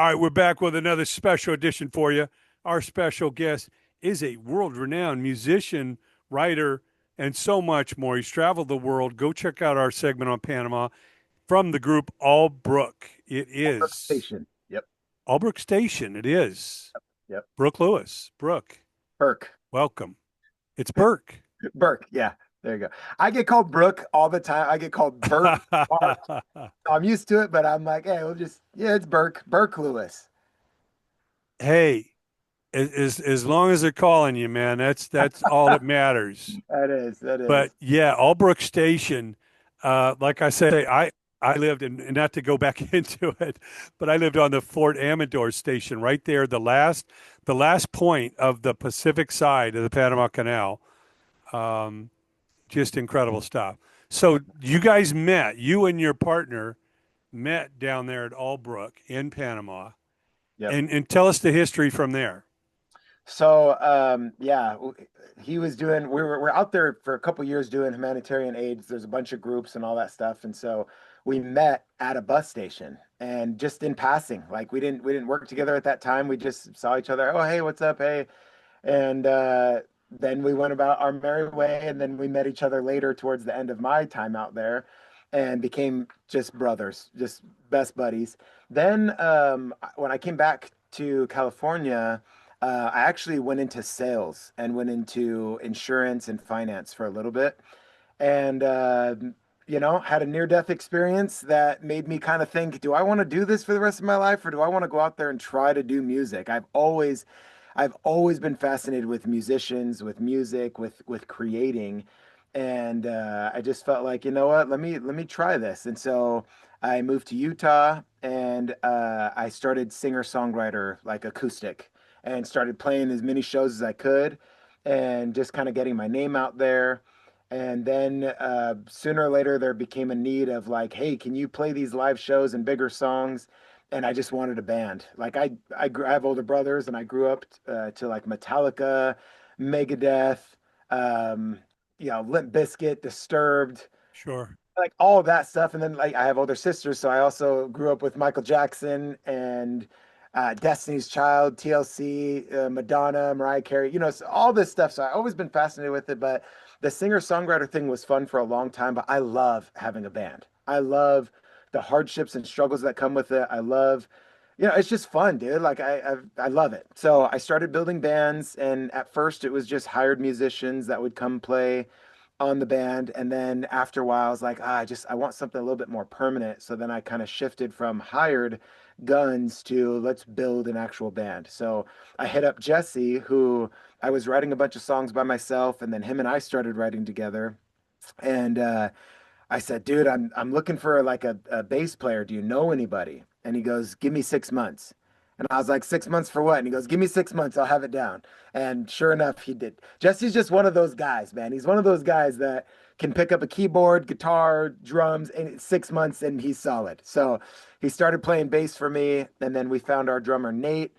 All right, we're back with another special edition for you. Our special guest is a world renowned musician, writer, and so much more. He's traveled the world. Go check out our segment on Panama from the group ALBROOK. It ALBROOK is Station. Yep. ALBROOK Station. It is. Yep. Brooke Lewis. Brooke, Burke. welcome. It's Burke. Burke. Yeah. There you go. I get called Brooke all the time. I get called Burke. Mark. I'm used to it, but I'm like, hey, we'll just, yeah, it's Burke. Burke Lewis. Hey, as long as they're calling you, man, that's all that matters. That is. That But is. yeah, Albrook Station, like I say, I lived and not to go back into it, but I lived on the Fort Amador station right there, the last point of the Pacific side of the Panama Canal. Um, just incredible stuff. So you guys met, you and your partner met down there at Albrook in Panama, Yep. and tell us the history from there. So, yeah, he was doing, we're out there for a couple years doing humanitarian aid. There's a bunch of groups and all that stuff. And so we met at a bus station and just in passing, like we didn't work together at that time. We just saw each other. Oh, hey, what's up? Hey. And then we went about our merry way. And then we met each other later towards the end of my time out there and became just brothers, just best buddies. Then when I came back to California, I actually went into sales and went into insurance and finance for a little bit. And, had a near-death experience that made me kind of think, do I want to do this for the rest of my life, or do I want to go out there and try to do music? I've always been fascinated with musicians, with music, with creating, and I just felt like, you know what, let me try this. And so I moved to Utah, and I started singer-songwriter, like acoustic, and started playing as many shows as I could, and just kind of getting my name out there. And then sooner or later, there became a need of like, hey, can you play these live shows and bigger songs? And I just wanted a band. Like I have older brothers, and I grew up to like Metallica, Megadeth, um, Limp Bizkit, Disturbed, Sure. like all of that stuff. And then like I have older sisters, so I also grew up with Michael Jackson and Destiny's Child, TLC, Madonna, Mariah Carey, so all this stuff. So I always been fascinated with it. But the singer-songwriter thing was fun for a long time. But I love having a band. I love the hardships and struggles that come with it. I love, it's just fun, dude. Like I love it. So I started building bands, and at first it was just hired musicians that would come play on the band. And then after a while, I was like, I want something a little bit more permanent. So then I kind of shifted from hired guns to let's build an actual band. So I hit up Jesse, who I was writing a bunch of songs by myself, and then him and I started writing together. And I said, dude, I'm looking for like a bass player. Do you know anybody? And he goes, give me 6 months. And I was like, 6 months for what? And he goes, give me 6 months, I'll have it down. And sure enough, he did. Jesse's just one of those guys, man. He's one of those guys that can pick up a keyboard, guitar, drums in 6 months, and he's solid. So he started playing bass for me, and then we found our drummer Nate.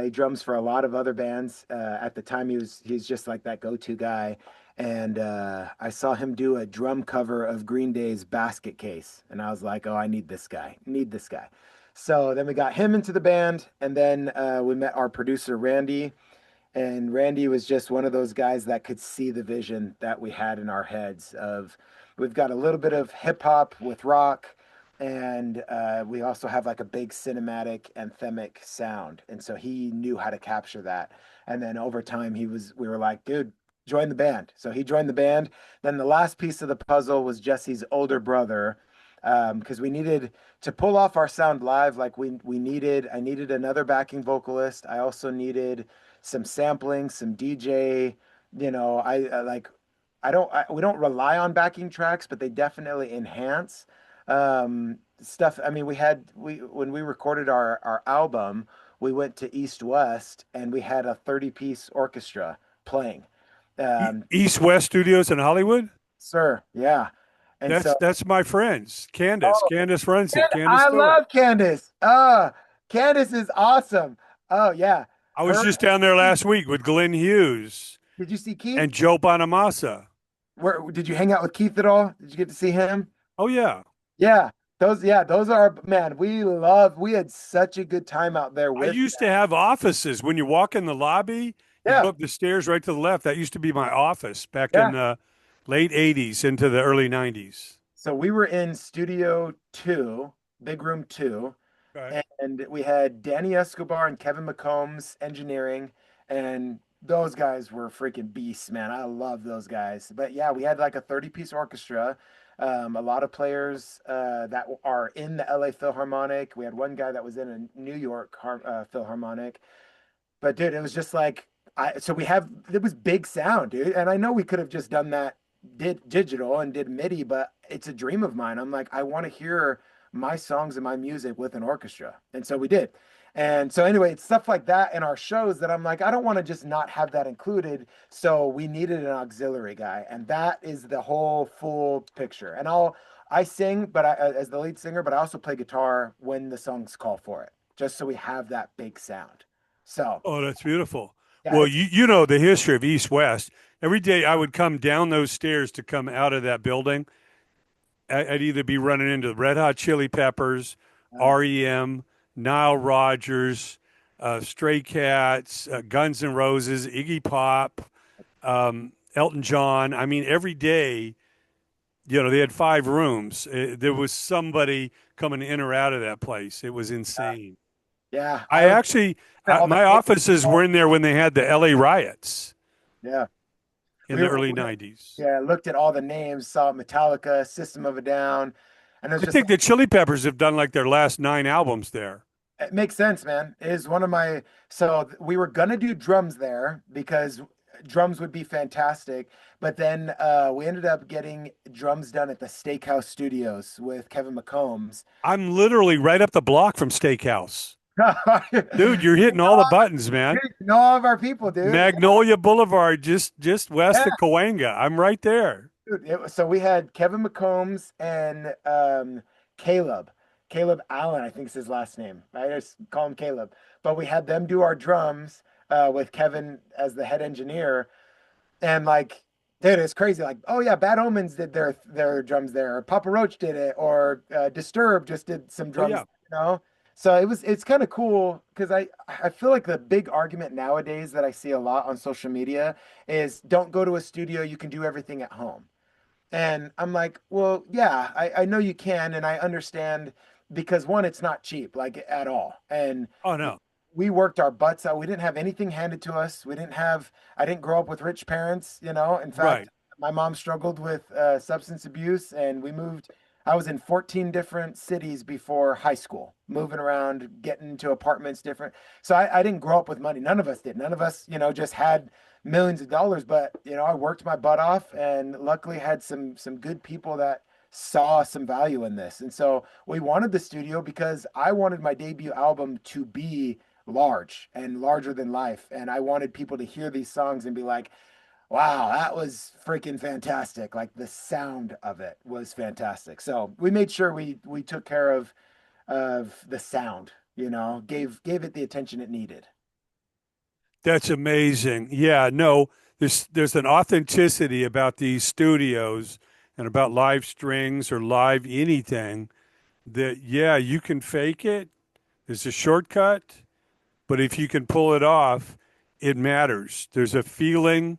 He drums for a lot of other bands. At the time, he's just like that go-to guy. And I saw him do a drum cover of Green Day's Basket Case, and I was like, oh, I need this guy. Need this guy. So then we got him into the band, and then we met our producer Randy, and Randy was just one of those guys that could see the vision that we had in our heads of we've got a little bit of hip hop with rock, and we also have like a big cinematic anthemic sound. And so he knew how to capture that. And then over time we were like, dude, join the band. So he joined the band. Then the last piece of the puzzle was Jesse's older brother. Because we needed to pull off our sound live, like I needed another backing vocalist. I also needed some sampling, some DJ. I like we don't rely on backing tracks, but they definitely enhance stuff. I mean, we when we recorded our album, we went to East West, and we had a 30-piece orchestra playing. East West Studios in Hollywood. Sir, yeah. And so, That's my friends. Candace. oh, Candace runs and it. Candace I Stewart. love Candace. Candace is awesome. Oh yeah. I was Her just down there last week with Glenn Hughes Did you see Keith? and Joe Bonamassa. Where did you hang out with Keith at all? Did you get to see him? Oh yeah. Yeah. those are, man, we had such a good time out there I with used to have offices. When you walk in the lobby, you go yeah, up the stairs right to the left. That used to be my office back in yeah. the late 80s into the early 90s. So we were in Studio 2, Big Room 2, Okay. and we had Danny Escobar and Kevin McCombs engineering, and those guys were freaking beasts, man. I love those guys. But yeah, we had like a 30-piece orchestra, a lot of players that are in the LA Philharmonic. We had one guy that was in a New York Philharmonic. But dude, it was just like so we have it was big sound, dude. And I know we could have just done that did digital and did MIDI, but it's a dream of mine. I'm like, I want to hear my songs and my music with an orchestra. And so we did. And so anyway, it's stuff like that in our shows that I'm like, I don't want to just not have that included. So we needed an auxiliary guy, and that is the whole full picture. And I sing, but as the lead singer, but I also play guitar when the songs call for it, just so we have that big sound. So Oh, that's beautiful. yeah, Well, it's you know the history of East West. Every day I would come down those stairs to come out of that building. I'd either be running into Red Hot Chili Peppers, nice. REM, Nile Rodgers, Stray Cats, Guns N' Roses, Iggy Pop, Elton John. I mean, every day, they had 5 rooms. There was somebody coming in or out of that place. It was insane. Yeah, I actually, all the my offices were in there when they had the LA riots yeah. in the early 90s. Yeah, looked at all the names, saw Metallica, System of a Down, and it was I just think the Chili Peppers have done like their last 9 albums there. it makes sense, man. It is one of my we were gonna do drums there because drums would be fantastic, but then we ended up getting drums done at the Steakhouse Studios with Kevin McCombs. I'm literally right up the block from Steakhouse. You Dude, you're hitting all the buttons, man. know all of our people, dude. Magnolia Boulevard, just west Yeah. of Cahuenga. I'm right there. Dude, so we had Kevin McCombs and Caleb. Caleb Allen, I think is his last name. I just call him Caleb. But we had them do our drums with Kevin as the head engineer. And like, dude, it's crazy. Like, oh yeah, Bad Omens did their drums there, or Papa Roach did it, or Disturbed just did some Oh drums, yeah. So it's kind of cool because I feel like the big argument nowadays that I see a lot on social media is don't go to a studio, you can do everything at home. And I'm like, well, yeah, I know you can, and I understand because one, it's not cheap, like at all. And Oh no. we worked our butts out. We didn't have anything handed to us. I didn't grow up with rich parents. In Right. fact, my mom struggled with substance abuse, and I was in 14 different cities before high school, moving around, getting into apartments different. So I didn't grow up with money. None of us did. None of us, just had millions of dollars, but I worked my butt off and luckily had some good people that saw some value in this. And so we wanted the studio because I wanted my debut album to be large and larger than life. And I wanted people to hear these songs and be like, wow, that was freaking fantastic. Like the sound of it was fantastic. So we made sure we took care of the sound, gave it the attention it needed. That's amazing. Yeah, no, there's an authenticity about these studios and about live strings or live anything that yeah, you can fake it. There's a shortcut, but if you can pull it off, it matters. There's a feeling,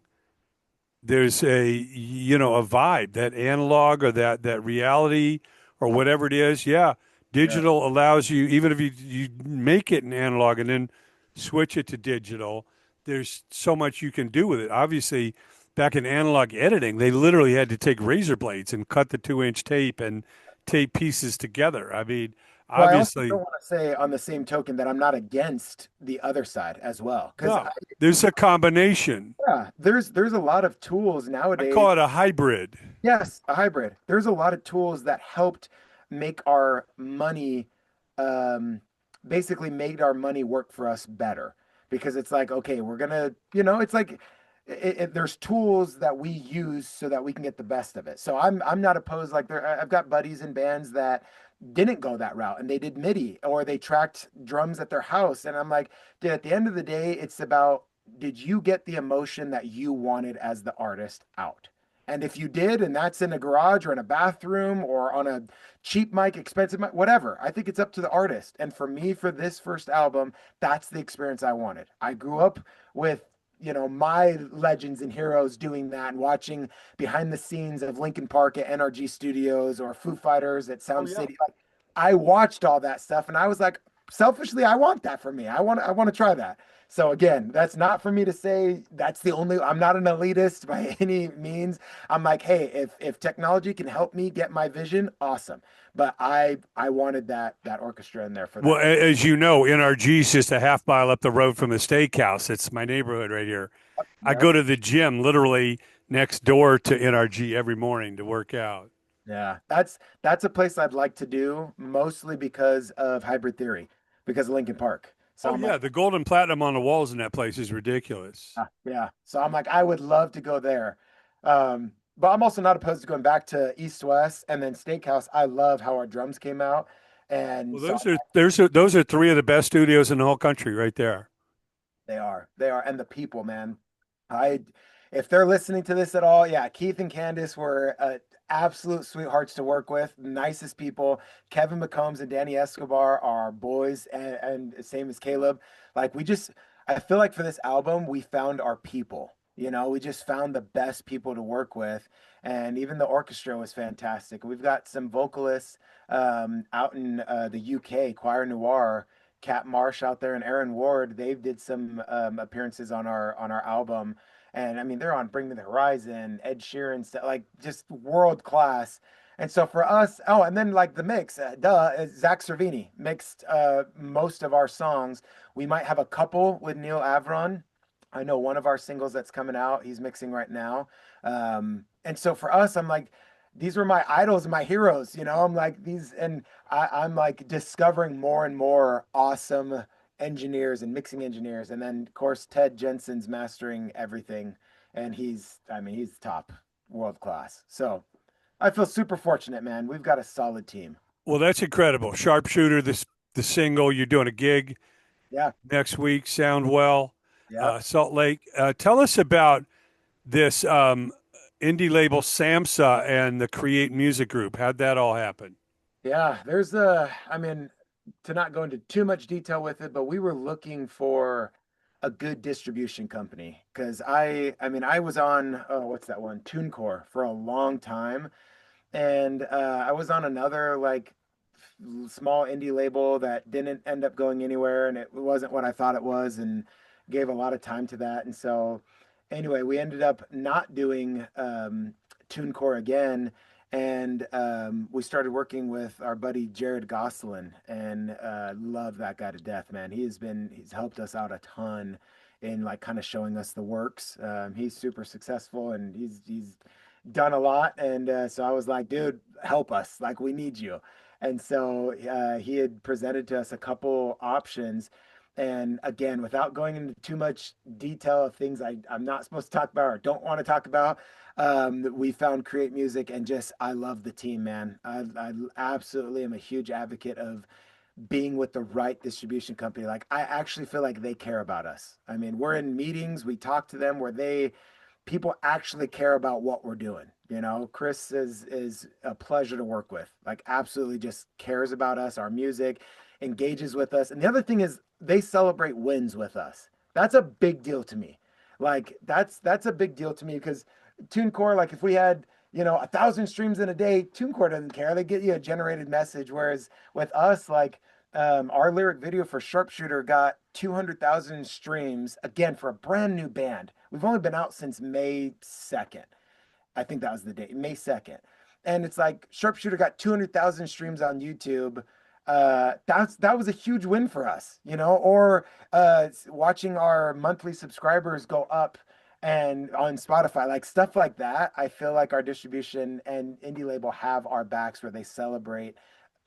there's a vibe, that analog or that reality or whatever it is. Yeah, Yeah. digital allows you, even if you make it an analog and then switch it to digital, there's so much you can do with it. Obviously, back in analog editing, they literally had to take razor blades and cut the 2-inch tape and tape pieces together. I mean, Well, I also obviously, don't want to say on the same token that I'm not against the other side as well. Because no, there's a combination. yeah, there's a lot of tools I nowadays. call it a hybrid. Yes, a hybrid. There's a lot of tools that helped make our money, um, basically made our money work for us better. Because it's like, okay, we're gonna, it's like there's tools that we use so that we can get the best of it. So I'm not opposed. Like I've got buddies in bands that didn't go that route and they did MIDI or they tracked drums at their house. And I'm like, dude, at the end of the day, it's about did you get the emotion that you wanted as the artist out? And if you did, and that's in a garage or in a bathroom or on a cheap mic, expensive mic, whatever, I think it's up to the artist. And for me, for this first album, that's the experience I wanted. I grew up with, my legends and heroes doing that and watching behind the scenes of Linkin Park at NRG Studios or Foo Fighters at Oh Sound yeah. City. Like, I watched all that stuff and I was like, selfishly, I want that for me. I want to try that. So again, that's not for me to say that's the only, I'm not an elitist by any means. I'm like, hey, if technology can help me get my vision, awesome. But I wanted that orchestra in there for Well, that reason. as you know, NRG is just a half mile up the road from the steakhouse. It's my neighborhood right here. I Yep. go to the gym literally next door to NRG every morning to work out. Yeah. That's a place I'd like to do, mostly because of Hybrid Theory, because of Lincoln Park. So Oh I'm yeah, like, the gold and platinum on the walls in that place is ridiculous. yeah. So I'm like, I would love to go there. But I'm also not opposed to going back to East West and then Steakhouse. I love how our drums came out. And Well, so those are three of the best studios in the whole country right there. they are. And the people, man. I, if they're listening to this at all, yeah, Keith and Candace were absolute sweethearts to work with, nicest people. Kevin McCombs and Danny Escobar are boys, and same as Caleb. Like I feel like for this album, we found our people. We just found the best people to work with, and even the orchestra was fantastic. We've got some vocalists out in the UK, Choir Noir. Kat Marsh out there and Aaron Ward, they did some appearances on our album, and I mean they're on Bring Me the Horizon, Ed Sheeran, like just world class. And so for us, oh, and then like the mix, Zach Cervini mixed most of our songs. We might have a couple with Neil Avron. I know one of our singles that's coming out, he's mixing right now. And so for us, I'm like, these were my idols and my heroes, I'm like these, and I'm like discovering more and more awesome engineers and mixing engineers. And then of course Ted Jensen's mastering everything. And I mean, he's top world class. So I feel super fortunate, man. We've got a solid team. Well, that's incredible. Sharpshooter, the single. You're doing a gig Yeah. next week. Sound well, Yep. Salt Lake. Tell us about this indie label SAMHSA and the Create Music Group. How'd that all happen? Yeah. I mean, to not go into too much detail with it, but we were looking for a good distribution company because I mean, I was on, oh, what's that one? TuneCore for a long time. And I was on another like small indie label that didn't end up going anywhere, and it wasn't what I thought it was, and gave a lot of time to that. And so, anyway, we ended up not doing TuneCore again, and we started working with our buddy Jared Gosselin, and love that guy to death, man. He's helped us out a ton in like kind of showing us the works. He's super successful, and he's done a lot. And so I was like, dude, help us. Like, we need you. And so he had presented to us a couple options. And again, without going into too much detail of things I'm not supposed to talk about or don't want to talk about, we found Create Music, and just, I love the team, man. I absolutely am a huge advocate of being with the right distribution company. Like, I actually feel like they care about us. I mean, we're in meetings, we talk to them where people actually care about what we're doing. Chris is a pleasure to work with. Like, absolutely just cares about us, our music, engages with us. And the other thing is they celebrate wins with us. That's a big deal to me. Like, that's a big deal to me because TuneCore, like if we had 1,000 streams in a day, TuneCore doesn't care. They get you a generated message. Whereas with us, like our lyric video for Sharpshooter got 200,000 streams again for a brand new band. We've only been out since May 2nd. I think that was the date, May 2nd. And it's like Sharpshooter got 200,000 streams on YouTube. That was a huge win for us, or watching our monthly subscribers go up and on Spotify, like stuff like that. I feel like our distribution and indie label have our backs where they celebrate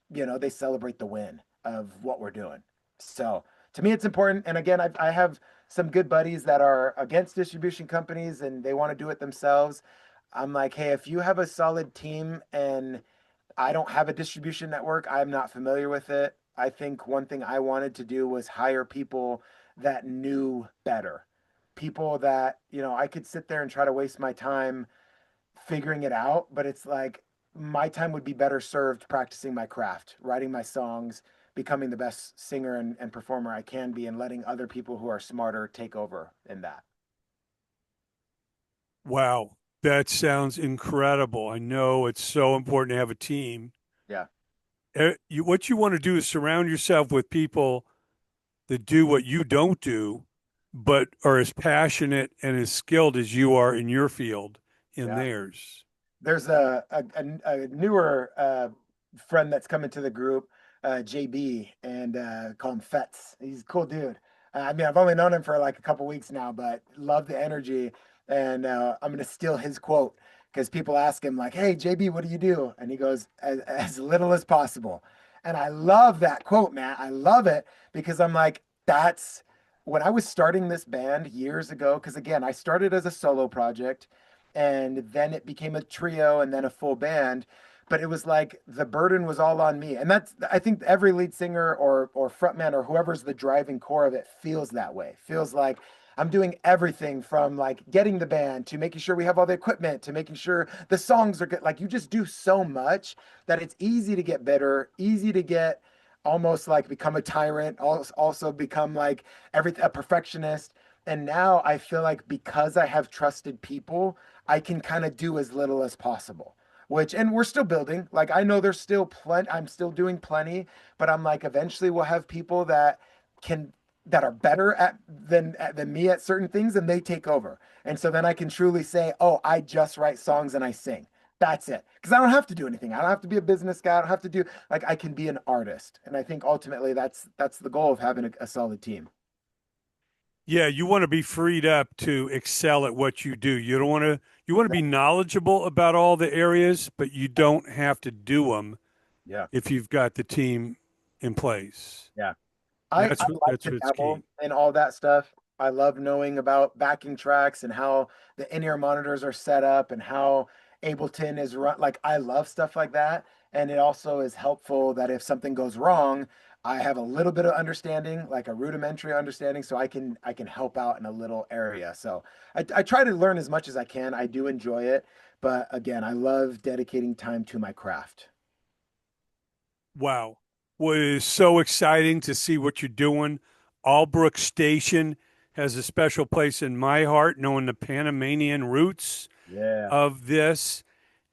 the win of what we're doing. So to me, it's important. And again, I have some good buddies that are against distribution companies and they want to do it themselves. I'm like, hey, if you have a solid team and I don't have a distribution network, I'm not familiar with it. I think one thing I wanted to do was hire people that knew better. People that, I could sit there and try to waste my time figuring it out, but it's like my time would be better served practicing my craft, writing my songs, becoming the best singer and performer I can be, and letting other people who are smarter take over in that. Wow, that sounds incredible. I know it's so important to have a team. Yeah. What you want to do is surround yourself with people that do what you don't do, but are as passionate and as skilled as you are in your field in Yeah. theirs. There's a newer friend that's coming to the group, JB, and call him Fetz. He's a cool dude. I mean, I've only known him for like a couple weeks now, but love the energy. And I'm gonna steal his quote because people ask him like, "Hey, JB, what do you do?" And he goes, as little as possible." And I love that quote, man. I love it because I'm like, that's when I was starting this band years ago. Because again, I started as a solo project and then it became a trio and then a full band, but it was like the burden was all on me. And that's, I think every lead singer or frontman or whoever's the driving core of it feels that way, feels like I'm doing everything from like getting the band to making sure we have all the equipment to making sure the songs are good. Like you just do so much that it's easy to get bitter, easy to get almost like become a tyrant, also become like everything a perfectionist. And now I feel like because I have trusted people, I can kind of do as little as possible. Which, and we're still building. Like I know there's still plenty, I'm still doing plenty, but I'm like eventually we'll have people that can that are better than me at certain things and they take over. And so then I can truly say, "Oh, I just write songs and I sing." That's it. Because I don't have to do anything. I don't have to be a business guy. I don't have to do like I can be an artist. And I think ultimately that's the goal of having a solid team. Yeah, you want to be freed up to excel at what you do. You want to be knowledgeable about all the areas, but you don't have to do them Yeah. if you've got the team in place. Yeah. I like That's to what's dabble key. in all that stuff. I love knowing about backing tracks and how the in-ear monitors are set up and how Ableton is run. Like I love stuff like that. And it also is helpful that if something goes wrong, I have a little bit of understanding, like a rudimentary understanding, so I can help out in a little area. So I try to learn as much as I can. I do enjoy it, but again, I love dedicating time to my craft. Wow. Well, it is so exciting to see what you're doing. Albrook Station has a special place in my heart, knowing the Panamanian roots Yeah, of this.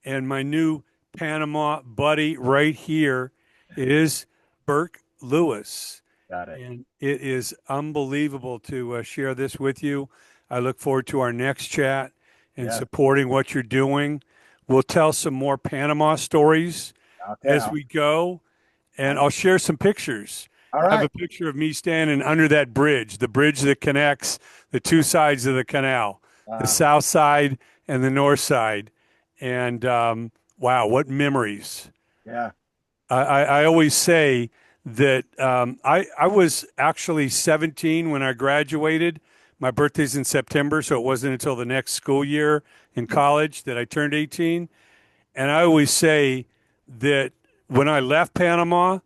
And my new Panama buddy right here is Burke Lewis. got it. And it is unbelievable to share this with you. I look forward to our next chat and Yeah. supporting what you're doing. We'll tell some more Panama stories Okay. as we go, and I'm I'll share some pictures. all I have right. a picture of me standing under that bridge, the bridge that connects the two sides of the canal, the Wow. south side and the north side. And wow, what memories. Yeah. I always say that I was actually 17 when I graduated. My birthday's in September, so it wasn't until the next school year in college that I turned 18. And I always say that when I left Panama,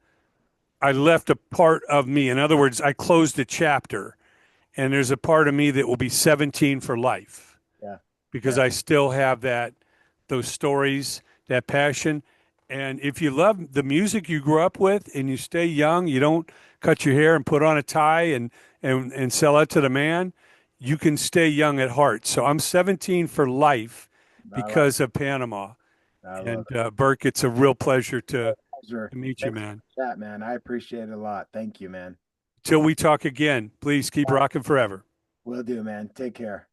I left a part of me. In other words, I closed a chapter, and there's a part of me that will be 17 for life Yeah. because Yeah. I still have those stories, that passion. And if you love the music you grew up with and you stay young, you don't cut your hair and put on a tie and sell out to the man, you can stay young at heart. So I'm 17 for life I love because of Panama. it. I love And it. Burke, it's a real pleasure Pleasure. to meet you, Thanks for man. the chat, man. I appreciate it a lot. Thank you, man. Till we talk again, please keep rocking forever. Will do, man. Take care.